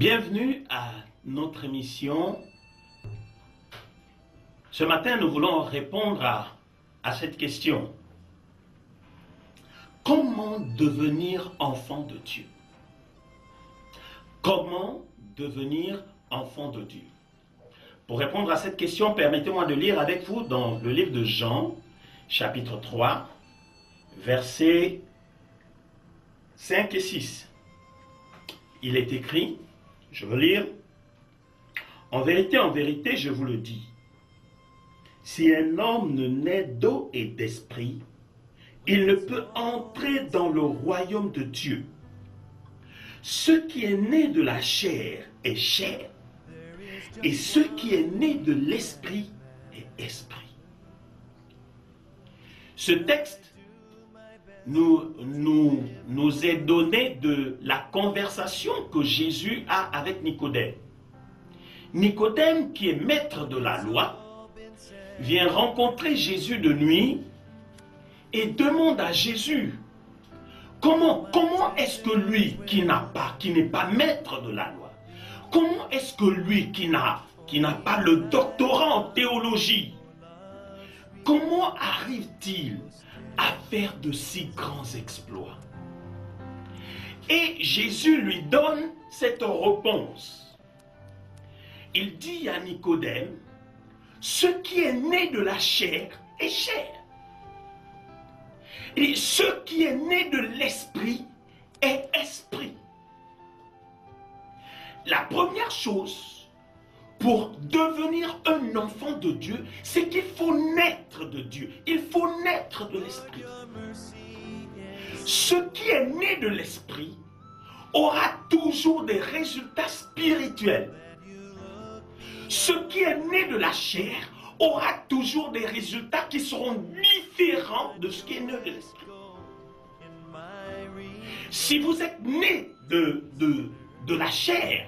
Bienvenue à notre émission. Ce matin, nous voulons répondre à cette question. Comment devenir enfant de Dieu? Comment devenir enfant de Dieu? Pour répondre à cette question, permettez-moi de lire avec vous dans le livre de Jean, chapitre 3, versets 5 et 6. Il est écrit, je veux lire, « En vérité, je vous le dis, si un homme ne naît d'eau et d'esprit, il ne peut entrer dans le royaume de Dieu. Ce qui est né de la chair est chair, et ce qui est né de l'esprit est esprit. » Ce texte nous est donné de la conversation que Jésus a avec Nicodème. Nicodème, qui est maître de la loi, vient rencontrer Jésus de nuit et demande à Jésus, comment est-ce que lui qui n'est pas maître de la loi, comment est-ce que lui qui n'a pas le doctorat en théologie, comment arrive-t-il à faire de si grands exploits? Et Jésus lui donne cette réponse. Il dit à Nicodème, ce qui est né de la chair est chair. Et ce qui est né de l'esprit est esprit. La première chose pour devenir un enfant de Dieu, c'est qu'il faut naître de Dieu. Il faut naître de l'esprit. Ce qui est né de l'esprit aura toujours des résultats spirituels. Ce qui est né de la chair aura toujours des résultats qui seront différents de ce qui est né de l'esprit. Si vous êtes né de la chair,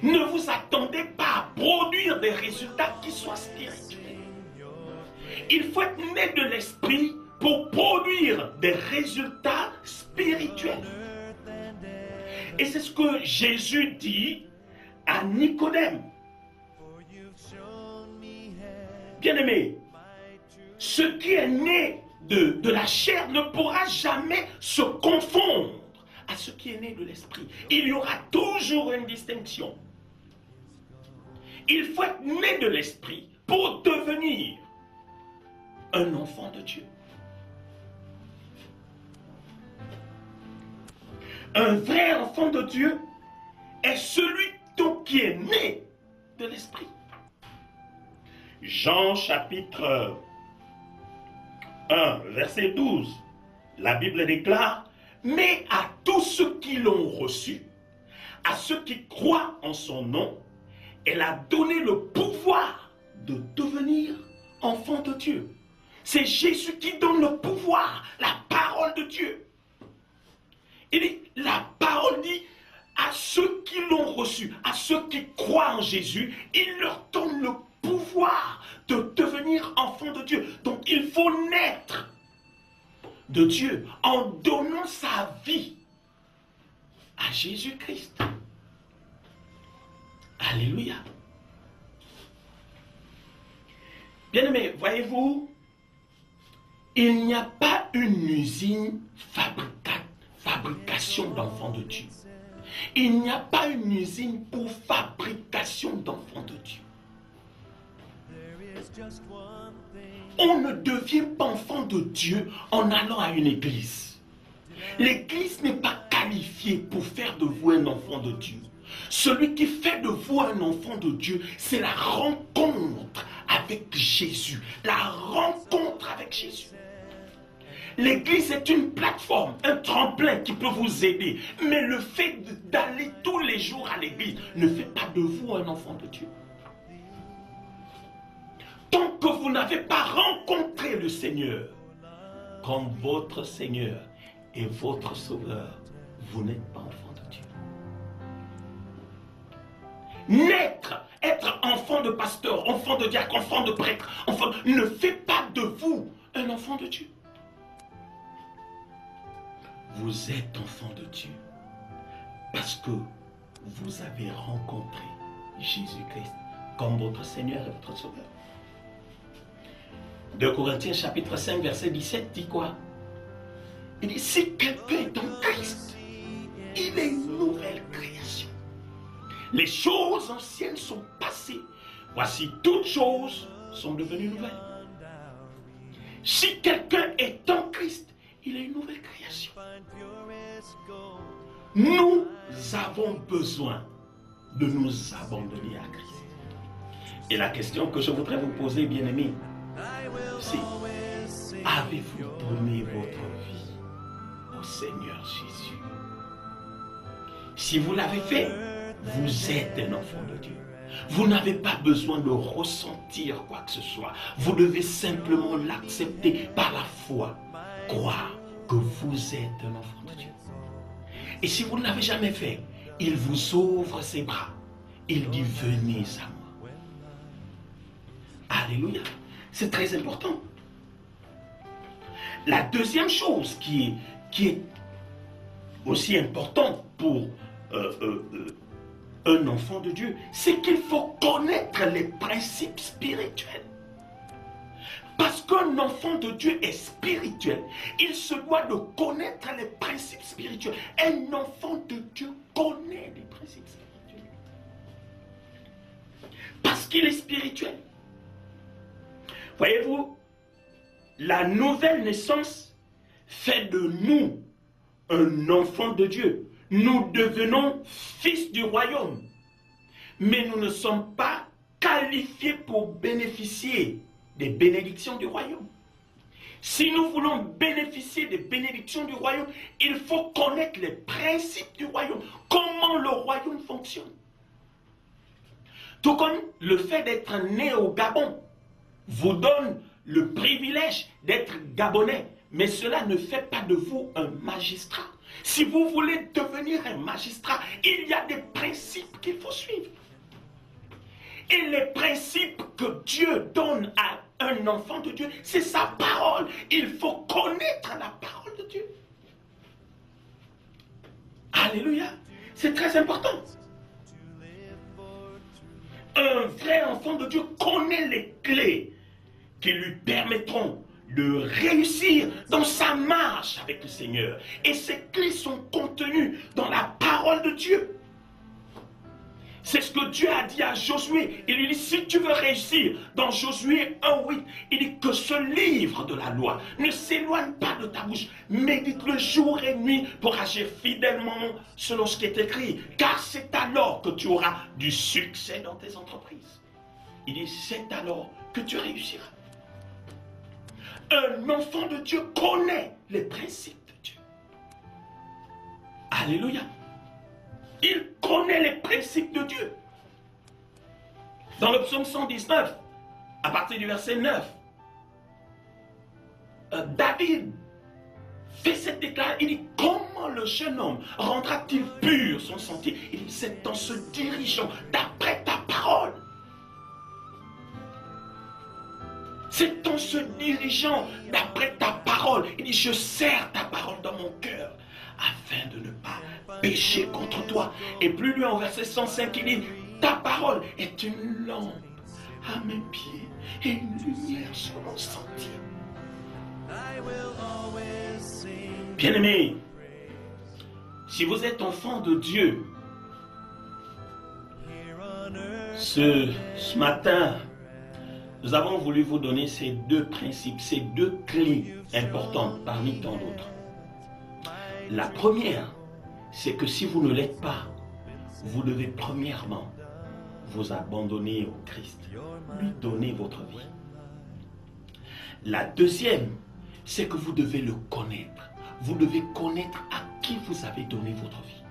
ne vous attendez pas à produire des résultats qui soient spirituels. Il faut être né de l'esprit pour produire des résultats spirituels. Et c'est ce que Jésus dit à Nicodème. Bien-aimé, ce qui est né de la chair ne pourra jamais se confondre à ce qui est né de l'esprit. Il y aura toujours une distinction. Il faut être né de l'esprit pour devenir un enfant de Dieu. Un vrai enfant de Dieu est celui qui est né de l'esprit. Jean chapitre 1, verset 12, la Bible déclare, « Mais à tous ceux qui l'ont reçu, à ceux qui croient en son nom, elle a donné le pouvoir de devenir enfant de Dieu. » C'est Jésus qui donne le pouvoir, la parole de Dieu. La parole dit, à ceux qui l'ont reçu, à ceux qui croient en Jésus, il leur donne le pouvoir de devenir enfant de Dieu. Donc il faut naître de Dieu en donnant sa vie à Jésus-Christ. Alléluia. Bien-aimés, voyez-vous, il n'y a pas une usine fabrication d'enfants de Dieu. Il n'y a pas une usine pour fabrication d'enfants de Dieu. On ne devient pas enfant de Dieu en allant à une église. L'église n'est pas qualifiée pour faire de vous un enfant de Dieu. Celui qui fait de vous un enfant de Dieu, c'est la rencontre avec Jésus. La rencontre avec Jésus. L'église est une plateforme, un tremplin qui peut vous aider. Mais le fait d'aller tous les jours à l'église ne fait pas de vous un enfant de Dieu. Tant que vous n'avez pas rencontré le Seigneur comme votre Seigneur et votre Sauveur, vous n'êtes pas enfant de Dieu. Naître, être enfant de pasteur, enfant de diacre, enfant de prêtre, ne fait pas de vous un enfant de Dieu. Vous êtes enfant de Dieu parce que vous avez rencontré Jésus-Christ comme votre Seigneur et votre Sauveur. 2 Corinthiens chapitre 5 verset 17 dit quoi? Il dit, si quelqu'un est en Christ, il est une nouvelle création. Les choses anciennes sont passées. Voici, toutes choses sont devenues nouvelles. Si quelqu'un est en Christ, il est une nouvelle création. Nous avons besoin de nous abandonner à Christ. Et la question que je voudrais vous poser, bien-aimés, c'est, avez-vous donné votre vie au Seigneur Jésus? Si vous l'avez fait, vous êtes un enfant de Dieu. Vous n'avez pas besoin de ressentir quoi que ce soit. Vous devez simplement l'accepter par la foi. Croire que vous êtes un enfant de Dieu. Et si vous ne l'avez jamais fait, il vous ouvre ses bras. Il dit, venez à moi. Alléluia. C'est très important. La deuxième chose qui est aussi importante pour un enfant de Dieu, c'est qu'il faut connaître les principes spirituels. Parce qu'un enfant de Dieu est spirituel, il se doit de connaître les principes spirituels. Un enfant de Dieu connaît les principes spirituels. Parce qu'il est spirituel. Voyez-vous, la nouvelle naissance fait de nous un enfant de Dieu. Nous devenons fils du royaume. Mais nous ne sommes pas qualifiés pour bénéficier des bénédictions du royaume. Si nous voulons bénéficier des bénédictions du royaume, il faut connaître les principes du royaume. Comment le royaume fonctionne. Tout comme le fait d'être né au Gabon vous donne le privilège d'être gabonais. Mais cela ne fait pas de vous un magistrat. Si vous voulez devenir un magistrat, il y a des principes qu'il faut suivre. Et les principes que Dieu donne à un enfant de Dieu, c'est sa parole. Il faut connaître la parole de Dieu. Alléluia. C'est très important. Un vrai enfant de Dieu connaît les clés qui lui permettront de réussir dans sa marche avec le Seigneur. Et ces clés sont contenues dans la parole de Dieu. C'est ce que Dieu a dit à Josué. Il lui dit, si tu veux réussir, dans Josué 1:8, il dit que ce livre de la loi ne s'éloigne pas de ta bouche. Médite-le jour et nuit pour agir fidèlement selon ce qui est écrit. Car c'est alors que tu auras du succès dans tes entreprises. Il dit, c'est alors que tu réussiras. Un enfant de Dieu connaît les principes de Dieu. Alléluia. Il connaît les principes de Dieu. Dans le psaume 119, à partir du verset 9, David fait cette déclaration. Il dit, comment le jeune homme rendra-t-il pur son sentier? Il dit, c'est en se dirigeant d'après ta parole. C'est en se dirigeant d'après ta parole. Il dit, je serre ta parole dans mon cœur afin de ne pas pécher contre toi. Et plus loin, au verset 105, il dit, ta parole est une lampe à mes pieds et une lumière sur mon sentier. Bien-aimés, si vous êtes enfant de Dieu, ce matin, nous avons voulu vous donner ces deux principes, ces deux clés importantes parmi tant d'autres. La première, c'est que si vous ne l'êtes pas, vous devez premièrement vous abandonner au Christ, lui donner votre vie. La deuxième, c'est que vous devez le connaître. Vous devez connaître à qui vous avez donné votre vie.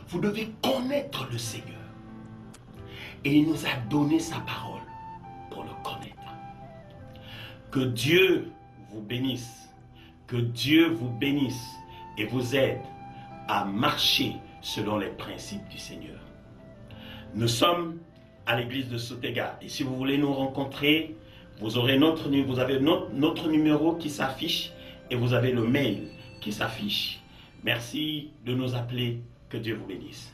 Vous devez connaître le Seigneur. Et il nous a donné sa parole pour le connaître. Que Dieu vous bénisse. Que Dieu vous bénisse et vous aide à marcher selon les principes du Seigneur. Nous sommes à l'église de Sotega et si vous voulez nous rencontrer, vous avez notre numéro qui s'affiche et vous avez le mail qui s'affiche. Merci de nous appeler. Que Dieu vous bénisse.